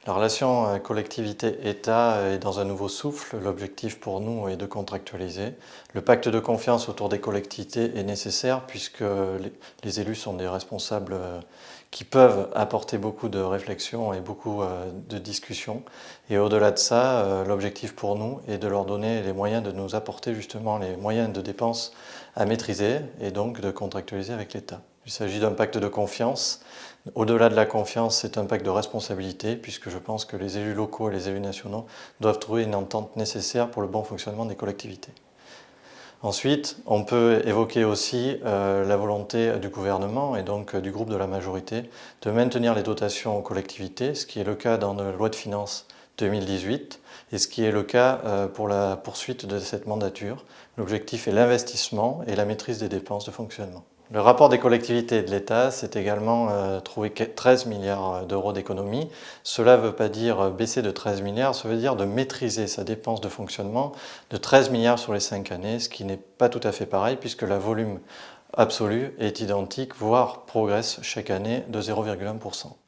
La relation collectivité-État est dans un nouveau souffle. L'objectif pour nous est de contractualiser. Le pacte de confiance autour des collectivités est nécessaire puisque les élus sont des responsables qui peuvent apporter beaucoup de réflexion et beaucoup de discussions. Et au-delà de ça, l'objectif pour nous est de leur donner les moyens de nous apporter justement les moyens de dépenses à maîtriser et donc de contractualiser avec l'État. Il s'agit d'un pacte de confiance. Au-delà de la confiance, c'est un pacte de responsabilité, puisque je pense que les élus locaux et les élus nationaux doivent trouver une entente nécessaire pour le bon fonctionnement des collectivités. Ensuite, on peut évoquer aussi la volonté du gouvernement et donc du groupe de la majorité de maintenir les dotations aux collectivités, ce qui est le cas dans la loi de finances 2018 et ce qui est le cas pour la poursuite de cette mandature. L'objectif est l'investissement et la maîtrise des dépenses de fonctionnement. Le rapport des collectivités et de l'État, c'est également trouver 13 milliards d'euros d'économies. Cela ne veut pas dire baisser de 13 milliards, ça veut dire de maîtriser sa dépense de fonctionnement de 13 milliards sur les 5 années, ce qui n'est pas tout à fait pareil puisque le volume absolu est identique, voire progresse chaque année de 0,1%.